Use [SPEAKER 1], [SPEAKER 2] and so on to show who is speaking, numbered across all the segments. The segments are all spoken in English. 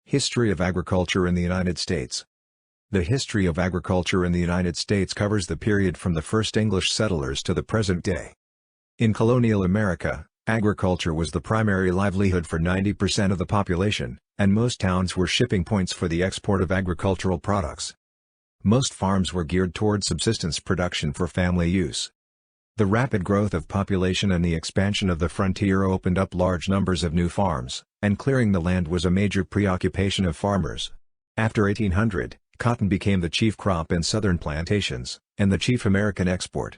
[SPEAKER 1] History of agriculture in the United States. The history of agriculture in the United States covers the period from the first English settlers to the present day. In colonial America, agriculture was the primary livelihood for 90% of the population, and most towns were shipping points for the export of agricultural products. Most farms were geared toward subsistence production for family use. The rapid growth of population and the expansion of the frontier opened up large numbers of new farms, and clearing the land was a major preoccupation of farmers. After 1800, cotton became the chief crop in southern plantations, and the chief American export.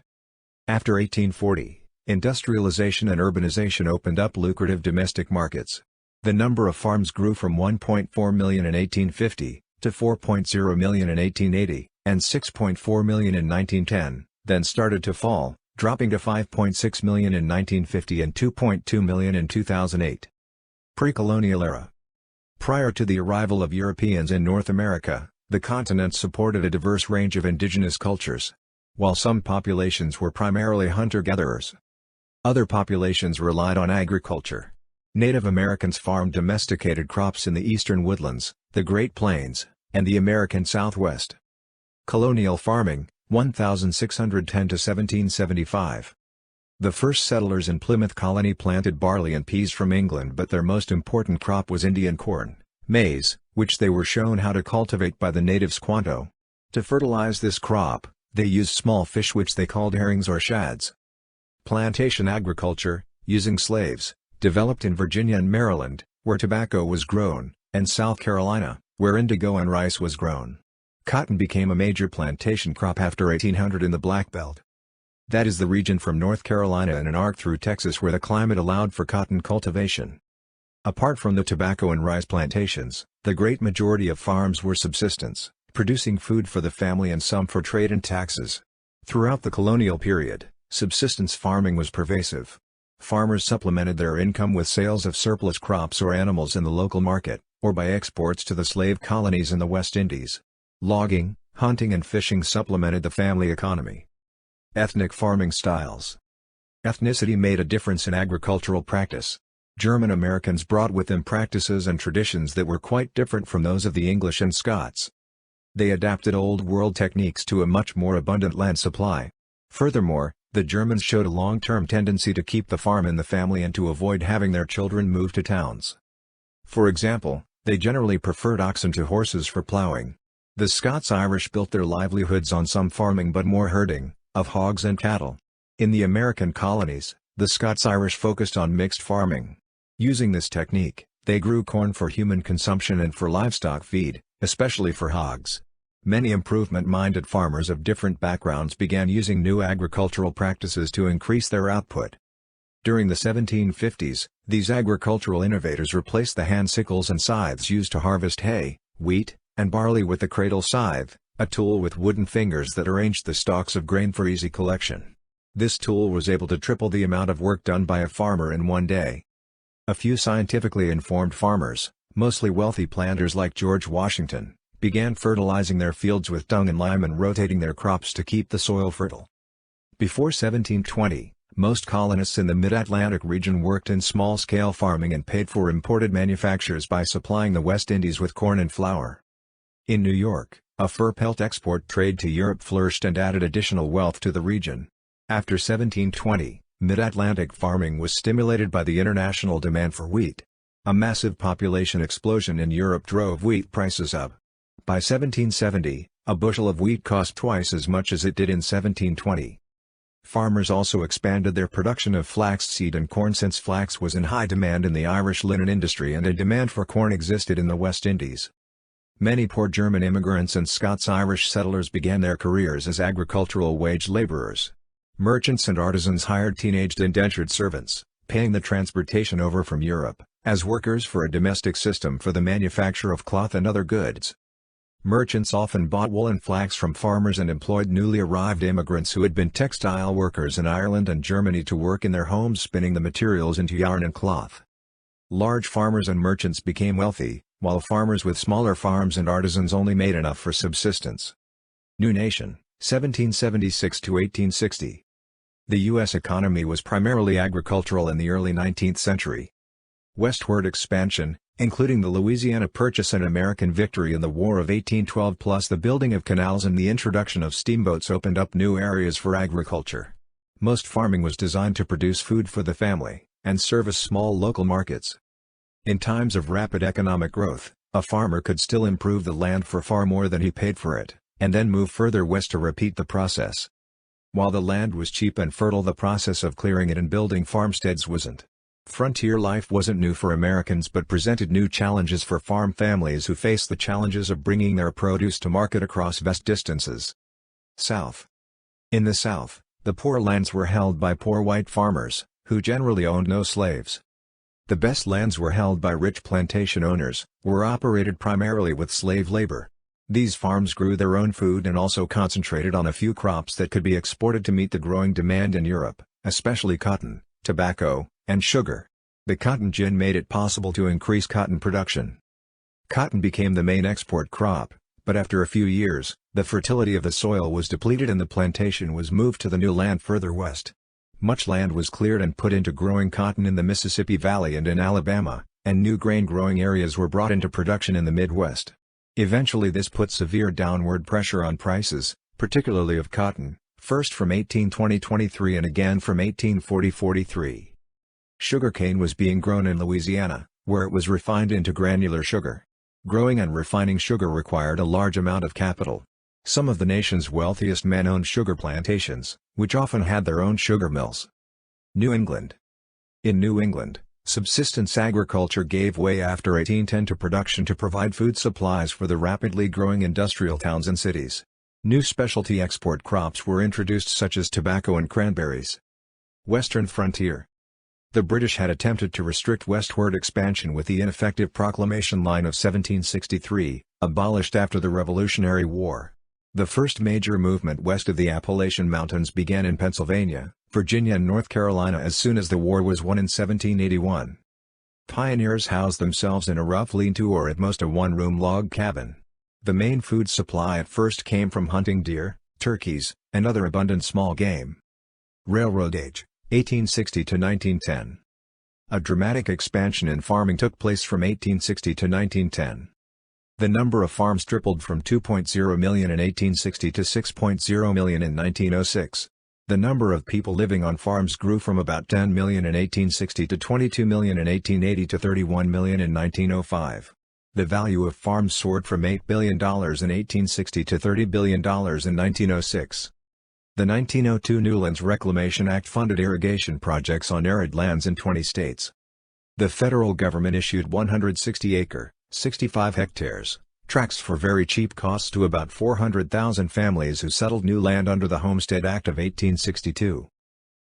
[SPEAKER 1] After 1840, industrialization and urbanization opened up lucrative domestic markets. The number of farms grew from 1.4 million in 1850, to 4.0 million in 1880, and 6.4 million in 1910, then started to fall, dropping to 5.6 million in 1950 and 2.2 million in 2008. Pre-colonial era. Prior to the arrival of Europeans in North America, the continent supported a diverse range of indigenous cultures. While some populations were primarily hunter-gatherers, other populations relied on agriculture. Native Americans farmed domesticated crops in the eastern woodlands, the Great Plains, and the American Southwest. Colonial farming, 1610 to 1775. The first settlers in Plymouth Colony planted barley and peas from England, but their most important crop was Indian corn, maize, which they were shown how to cultivate by the native Squanto. To fertilize this crop, they used small fish which they called herrings or shads. Plantation agriculture, using slaves, developed in Virginia and Maryland, where tobacco was grown, and South Carolina, where indigo and rice was grown. Cotton became a major plantation crop after 1800 in the Black Belt. That is the region from North Carolina and an arc through Texas where the climate allowed for cotton cultivation. Apart from the tobacco and rice plantations, the great majority of farms were subsistence, producing food for the family and some for trade and taxes. Throughout the colonial period, subsistence farming was pervasive. Farmers supplemented their income with sales of surplus crops or animals in the local market, or by exports to the slave colonies in the West Indies. Logging, hunting and fishing supplemented the family economy. Ethnic farming styles. Ethnicity made a difference in agricultural practice. German Americans brought with them practices and traditions that were quite different from those of the English and Scots. They adapted Old World techniques to a much more abundant land supply. Furthermore, the Germans showed a long-term tendency to keep the farm in the family and to avoid having their children move to towns. For example, they generally preferred oxen to horses for plowing. The Scots-Irish built their livelihoods on some farming but more herding, of hogs and cattle. In the American colonies, the Scots-Irish focused on mixed farming. Using this technique, they grew corn for human consumption and for livestock feed, especially for hogs. Many improvement-minded farmers of different backgrounds began using new agricultural practices to increase their output. During the 1750s, these agricultural innovators replaced the hand sickles and scythes used to harvest hay, wheat, and barley with the cradle scythe, a tool with wooden fingers that arranged the stalks of grain for easy collection. This tool was able to triple the amount of work done by a farmer in one day. A few scientifically informed farmers, mostly wealthy planters like George Washington, began fertilizing their fields with dung and lime and rotating their crops to keep the soil fertile. Before 1720, most colonists in the mid-Atlantic region worked in small-scale farming and paid for imported manufactures by supplying the West Indies with corn and flour. In New York, a fur pelt export trade to Europe flourished and added additional wealth to the region. After 1720, mid-Atlantic farming was stimulated by the international demand for wheat. A massive population explosion in Europe drove wheat prices up. By 1770, a bushel of wheat cost twice as much as it did in 1720. Farmers also expanded their production of flaxseed and corn since flax was in high demand in the Irish linen industry and a demand for corn existed in the West Indies. Many poor German immigrants and Scots-Irish settlers began their careers as agricultural wage laborers. Merchants and artisans hired teenaged indentured servants, paying the transportation over from Europe, as workers for a domestic system for the manufacture of cloth and other goods. Merchants often bought wool and flax from farmers and employed newly arrived immigrants who had been textile workers in Ireland and Germany to work in their homes spinning the materials into yarn and cloth. Large farmers and merchants became wealthy, while farmers with smaller farms and artisans only made enough for subsistence. New Nation, 1776 to 1860. The U.S. economy was primarily agricultural in the early 19th century. Westward expansion, including the Louisiana Purchase and American victory in the War of 1812 plus the building of canals and the introduction of steamboats opened up new areas for agriculture. Most farming was designed to produce food for the family, and service small local markets. In times of rapid economic growth, a farmer could still improve the land for far more than he paid for it, and then move further west to repeat the process. While the land was cheap and fertile, the process of clearing it and building farmsteads wasn't. Frontier life wasn't new for Americans but presented new challenges for farm families who faced the challenges of bringing their produce to market across vast distances. South. In the South, the poor lands were held by poor white farmers, who generally owned no slaves. The best lands were held by rich plantation owners, were operated primarily with slave labor. These farms grew their own food and also concentrated on a few crops that could be exported to meet the growing demand in Europe, especially cotton, tobacco, and sugar. The cotton gin made it possible to increase cotton production. Cotton became the main export crop, but after a few years, the fertility of the soil was depleted and the plantation was moved to the new land further west. Much land was cleared and put into growing cotton in the Mississippi Valley and in Alabama, and new grain-growing areas were brought into production in the Midwest. Eventually this put severe downward pressure on prices, particularly of cotton, first from 1820-23 and again from 1840-43. Sugarcane was being grown in Louisiana, where it was refined into granular sugar. Growing and refining sugar required a large amount of capital. Some of the nation's wealthiest men owned sugar plantations, which often had their own sugar mills. New England. In New England, subsistence agriculture gave way after 1810 to production to provide food supplies for the rapidly growing industrial towns and cities. New specialty export crops were introduced such as tobacco and cranberries. Western frontier. The British had attempted to restrict westward expansion with the ineffective Proclamation Line of 1763, abolished after the Revolutionary War. The first major movement west of the Appalachian Mountains began in Pennsylvania, Virginia and North Carolina as soon as the war was won in 1781. Pioneers housed themselves in a rough lean-to or at most a one-room log cabin. The main food supply at first came from hunting deer, turkeys, and other abundant small game. Railroad age, 1860 to 1910. A dramatic expansion in farming took place from 1860 to 1910. The number of farms tripled from 2.0 million in 1860 to 6.0 million in 1906. The number of people living on farms grew from about 10 million in 1860 to 22 million in 1880 to 31 million in 1905. The value of farms soared from $8 billion in 1860 to $30 billion in 1906. The 1902 Newlands Reclamation Act funded irrigation projects on arid lands in 20 states. The federal government issued 160-acre, 65 hectares, tracts for very cheap costs to about 400,000 families who settled new land under the Homestead Act of 1862.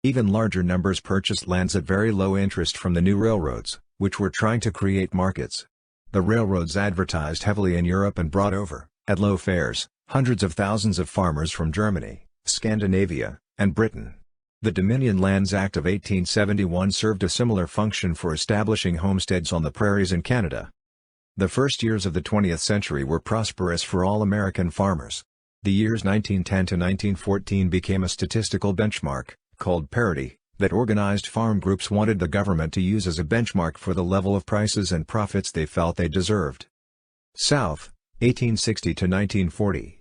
[SPEAKER 1] Even larger numbers purchased lands at very low interest from the new railroads, which were trying to create markets. The railroads advertised heavily in Europe and brought over, at low fares, hundreds of thousands of farmers from Germany, Scandinavia, and Britain. The Dominion Lands Act of 1871 served a similar function for establishing homesteads on the prairies in Canada. The first years of the 20th century were prosperous for all American farmers. The years 1910 to 1914 became a statistical benchmark, called parity, that organized farm groups wanted the government to use as a benchmark for the level of prices and profits they felt they deserved. South, 1860 to 1940.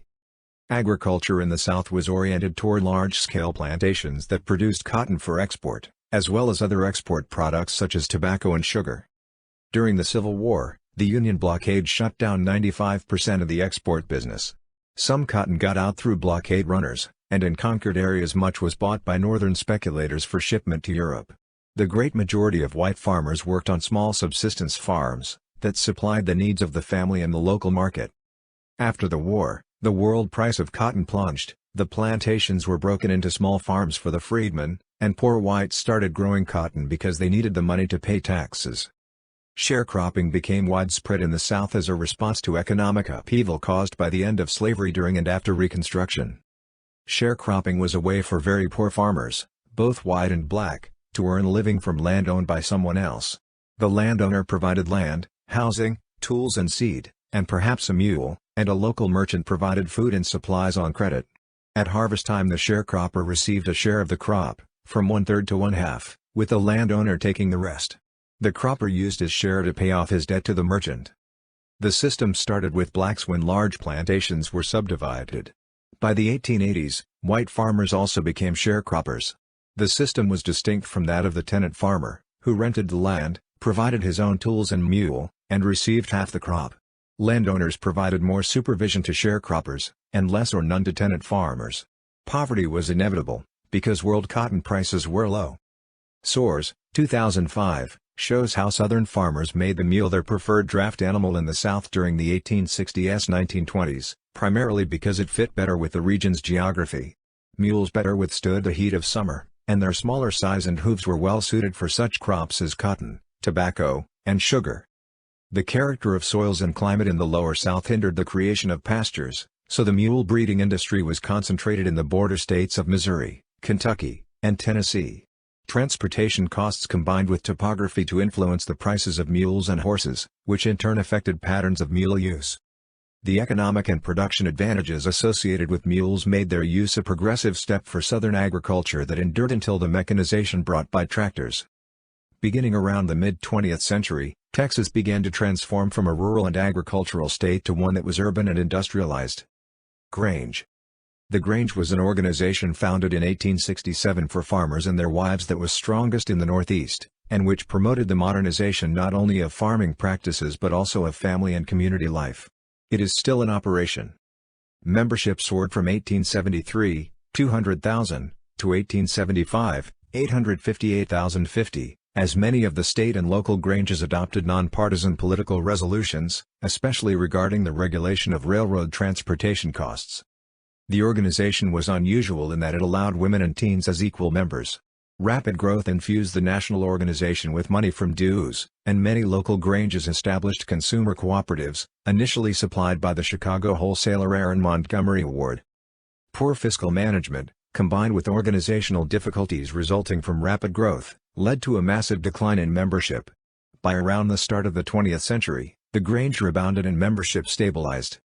[SPEAKER 1] Agriculture in the South was oriented toward large-scale plantations that produced cotton for export, as well as other export products such as tobacco and sugar. During the Civil War, the Union blockade shut down 95% of the export business. Some cotton got out through blockade runners, and in conquered areas much was bought by northern speculators for shipment to Europe. The great majority of white farmers worked on small subsistence farms, that supplied the needs of the family and the local market. After the war, the world price of cotton plunged, the plantations were broken into small farms for the freedmen, and poor whites started growing cotton because they needed the money to pay taxes. Sharecropping became widespread in the South as a response to economic upheaval caused by the end of slavery during and after Reconstruction. Sharecropping was a way for very poor farmers, both white and black, to earn a living from land owned by someone else. The landowner provided land, housing, tools and seed, and perhaps a mule, and a local merchant provided food and supplies on credit. At harvest time the sharecropper received a share of the crop, from 1/3 to 1/2, with the landowner taking the rest. The cropper used his share to pay off his debt to the merchant. The system started with blacks when large plantations were subdivided. By the 1880s, white farmers also became sharecroppers. The system was distinct from that of the tenant farmer, who rented the land, provided his own tools and mule, and received half the crop. Landowners provided more supervision to sharecroppers, and less or none to tenant farmers. Poverty was inevitable, because world cotton prices were low. Soares, 2005, shows how Southern farmers made the mule their preferred draft animal in the South during the 1860s-1920s, primarily because it fit better with the region's geography. Mules better withstood the heat of summer, and their smaller size and hooves were well suited for such crops as cotton, tobacco, and sugar. The character of soils and climate in the lower South hindered the creation of pastures, so the mule breeding industry was concentrated in the border states of Missouri, Kentucky, and Tennessee. Transportation costs combined with topography to influence the prices of mules and horses, which in turn affected patterns of mule use. The economic and production advantages associated with mules made their use a progressive step for Southern agriculture that endured until the mechanization brought by tractors. Beginning around the mid-20th century, Texas began to transform from a rural and agricultural state to one that was urban and industrialized. Grange. The Grange was an organization founded in 1867 for farmers and their wives that was strongest in the Northeast, and which promoted the modernization not only of farming practices but also of family and community life. It is still in operation. Membership soared from 1873, 200,000, to 1875, 858,050, as many of the state and local Granges adopted nonpartisan political resolutions, especially regarding the regulation of railroad transportation costs. The organization was unusual in that it allowed women and teens as equal members. Rapid growth infused the national organization with money from dues, and many local Granges established consumer cooperatives, initially supplied by the Chicago wholesaler Aaron Montgomery Ward. Poor fiscal management, combined with organizational difficulties resulting from rapid growth, led to a massive decline in membership. By around the start of the 20th century, the Grange rebounded and membership stabilized.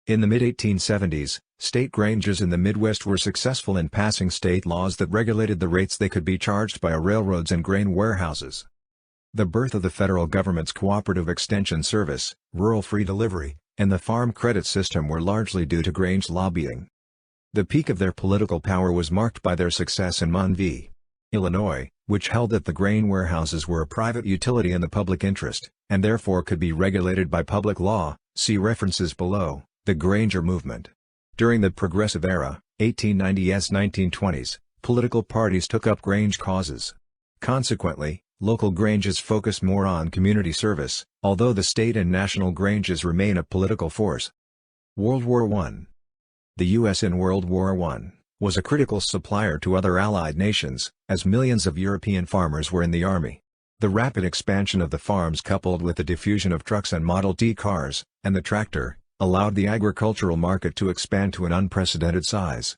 [SPEAKER 1] In the mid-1870s, state Granges in the Midwest were successful in passing state laws that regulated the rates they could be charged by railroads and grain warehouses. The birth of the federal government's Cooperative Extension Service, Rural Free Delivery, and the Farm Credit System were largely due to Grange lobbying. The peak of their political power was marked by their success in Monville, Illinois, which held that the grain warehouses were a private utility in the public interest, and therefore could be regulated by public law. See references below. The Granger Movement. During the Progressive Era, 1890s-1920s, political parties took up Grange causes. Consequently, local Granges focused more on community service, although the state and national Granges remain a political force. World War I. The U.S. in World War I was a critical supplier to other Allied nations, as millions of European farmers were in the army. The rapid expansion of the farms coupled with the diffusion of trucks and Model T cars, and the tractor, allowed the agricultural market to expand to an unprecedented size.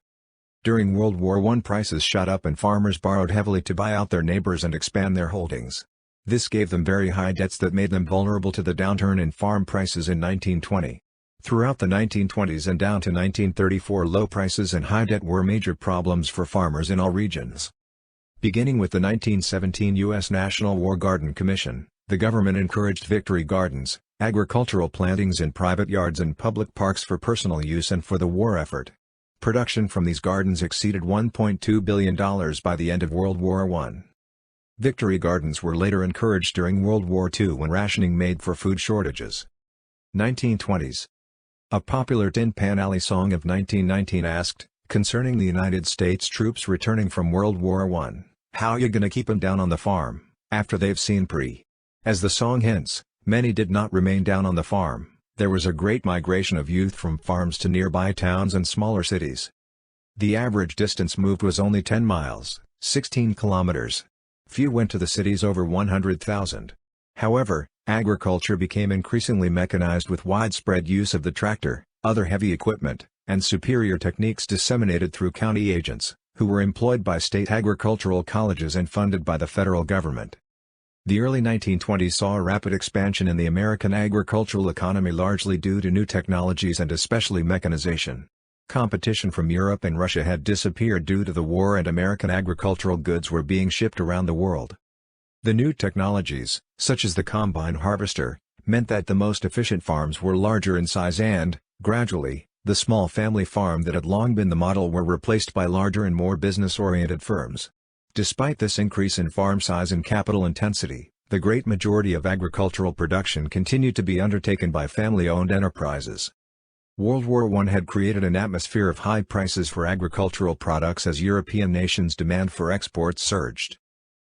[SPEAKER 1] During World War I prices shot up and farmers borrowed heavily to buy out their neighbors and expand their holdings. This gave them very high debts that made them vulnerable to the downturn in farm prices in 1920. Throughout the 1920s and down to 1934, low prices and high debt were major problems for farmers in all regions. Beginning with the 1917 U.S. National War Garden Commission, the government encouraged victory gardens, agricultural plantings in private yards and public parks for personal use and for the war effort. Production from these gardens exceeded $1.2 billion by the end of World War I. Victory gardens were later encouraged during World War II when rationing made for food shortages. 1920s. A popular Tin Pan Alley song of 1919 asked, concerning the United States troops returning from World War I, "How you gonna keep 'em down on the farm, after they've seen pre?" As the song hints, many did not remain down on the farm. There was a great migration of youth from farms to nearby towns and smaller cities. The average distance moved was only 10 miles, 16 kilometers. Few went to the cities over 100,000. However, agriculture became increasingly mechanized with widespread use of the tractor, other heavy equipment, and superior techniques disseminated through county agents, who were employed by state agricultural colleges and funded by the federal government. The early 1920s saw a rapid expansion in the American agricultural economy largely due to new technologies and especially mechanization. Competition from Europe and Russia had disappeared due to the war and American agricultural goods were being shipped around the world. The new technologies, such as the combine harvester, meant that the most efficient farms were larger in size and, gradually, the small family farm that had long been the model were replaced by larger and more business-oriented firms. Despite this increase in farm size and capital intensity, the great majority of agricultural production continued to be undertaken by family-owned enterprises. World War I had created an atmosphere of high prices for agricultural products as European nations' demand for exports surged.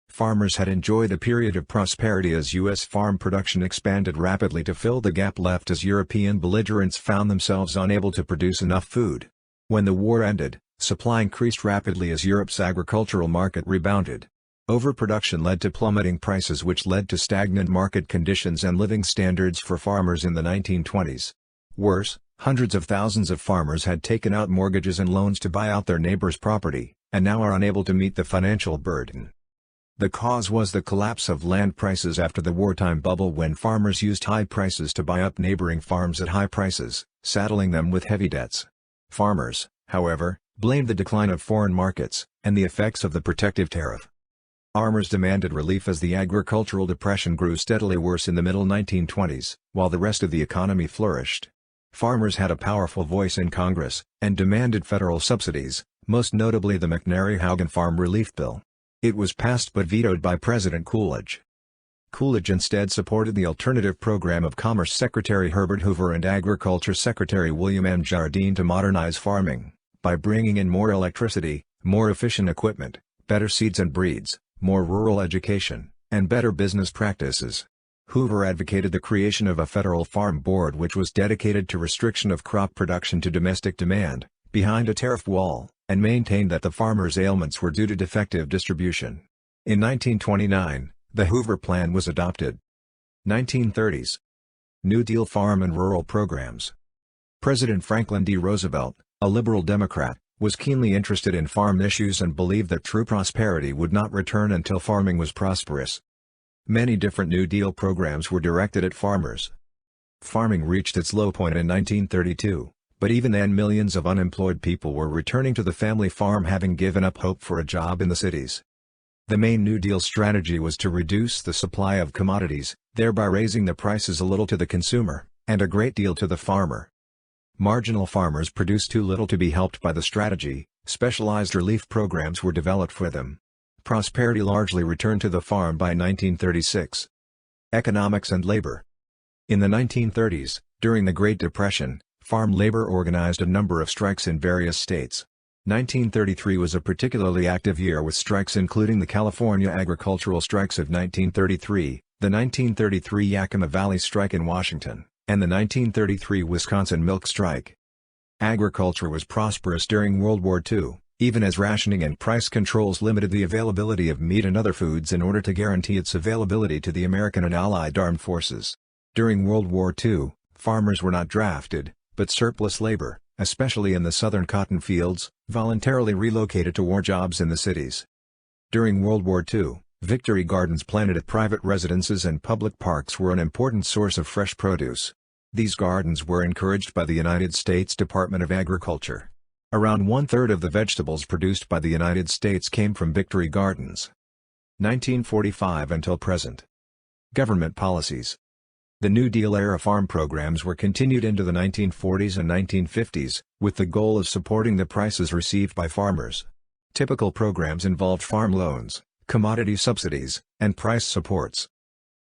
[SPEAKER 1] Farmers had enjoyed a period of prosperity as U.S. farm production expanded rapidly to fill the gap left as European belligerents found themselves unable to produce enough food. When the war ended, supply increased rapidly as Europe's agricultural market rebounded. Overproduction led to plummeting prices, which led to stagnant market conditions and living standards for farmers in the 1920s. Worse, hundreds of thousands of farmers had taken out mortgages and loans to buy out their neighbors' property, and now are unable to meet the financial burden. The cause was the collapse of land prices after the wartime bubble, when farmers used high prices to buy up neighboring farms at high prices, saddling them with heavy debts. Farmers, however, blamed the decline of foreign markets, and the effects of the protective tariff. Farmers demanded relief as the agricultural depression grew steadily worse in the middle 1920s, while the rest of the economy flourished. Farmers had a powerful voice in Congress, and demanded federal subsidies, most notably the McNary-Haugen Farm Relief Bill. It was passed but vetoed by President Coolidge. Coolidge instead supported the alternative program of Commerce Secretary Herbert Hoover and Agriculture Secretary William M. Jardine to modernize farming, by bringing in more electricity, more efficient equipment, better seeds and breeds, more rural education, and better business practices. Hoover advocated the creation of a federal farm board which was dedicated to restriction of crop production to domestic demand, behind a tariff wall, and maintained that the farmers' ailments were due to defective distribution. In 1929, the Hoover Plan was adopted. 1930s. New Deal farm and rural programs. President Franklin D. Roosevelt, a liberal Democrat, was keenly interested in farm issues and believed that true prosperity would not return until farming was prosperous. Many different New Deal programs were directed at farmers. Farming reached its low point in 1932. But even then millions of unemployed people were returning to the family farm, having given up hope for a job in the cities. The main New Deal strategy was to reduce the supply of commodities, thereby raising the prices a little to the consumer, and a great deal to the farmer. Marginal farmers produced too little to be helped by the strategy. Specialized relief programs were developed for them. Prosperity largely returned to the farm by 1936. Economics and labor. In the 1930s, during the Great Depression, farm labor organized a number of strikes in various states. 1933 was a particularly active year with strikes including the California agricultural strikes of 1933, the 1933 Yakima Valley strike in Washington, and the 1933 Wisconsin milk strike. Agriculture was prosperous during World War II, even as rationing and price controls limited the availability of meat and other foods in order to guarantee its availability to the American and Allied armed forces. During World War II, farmers were not drafted, but surplus labor, especially in the southern cotton fields, voluntarily relocated to war jobs in the cities. During World War II, victory gardens planted at private residences and public parks were an important source of fresh produce. These gardens were encouraged by the United States Department of Agriculture. Around one-third of the vegetables produced by the United States came from victory gardens. 1945 until present. Government policies. The New Deal-era farm programs were continued into the 1940s and 1950s, with the goal of supporting the prices received by farmers. Typical programs involved farm loans, commodity subsidies, and price supports.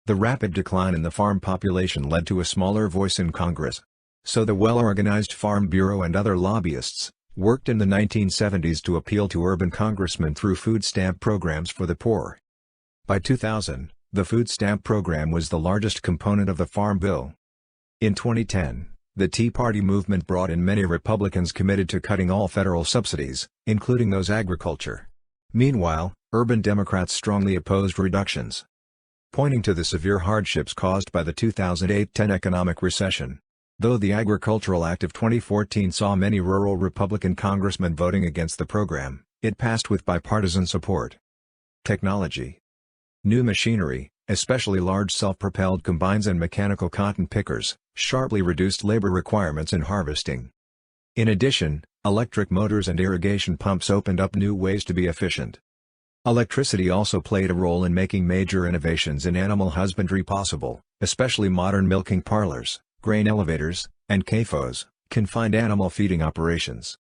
[SPEAKER 1] The rapid decline in the farm population led to a smaller voice in Congress. So the well-organized Farm Bureau and other lobbyists worked in the 1970s to appeal to urban congressmen through food stamp programs for the poor. By 2000, the food stamp program was the largest component of the Farm Bill. In 2010, the Tea Party movement brought in many Republicans committed to cutting all federal subsidies, including those agriculture. Meanwhile, urban Democrats strongly opposed reductions, pointing to the severe hardships caused by the 2008-10 economic recession. Though the Agricultural Act of 2014 saw many rural Republican congressmen voting against the program, it passed with bipartisan support. Technology. New machinery, especially large self-propelled combines and mechanical cotton pickers, sharply reduced labor requirements in harvesting. In addition, electric motors and irrigation pumps opened up new ways to be efficient. Electricity also played a role in making major innovations in animal husbandry possible, especially modern milking parlors, grain elevators, and CAFOs, confined animal feeding operations.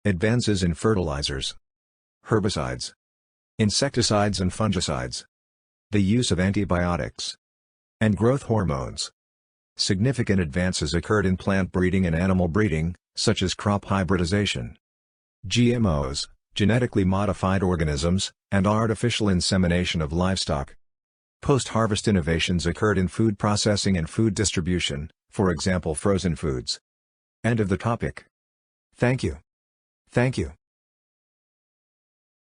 [SPEAKER 1] Advances in fertilizers, herbicides, insecticides and fungicides, the use of antibiotics, and growth hormones. Significant advances occurred in plant breeding and animal breeding, such as crop hybridization, GMOs, genetically modified organisms, and artificial insemination of livestock. Post-harvest innovations occurred in food processing and food distribution, for example frozen foods. End of the topic. Thank you. Thank you.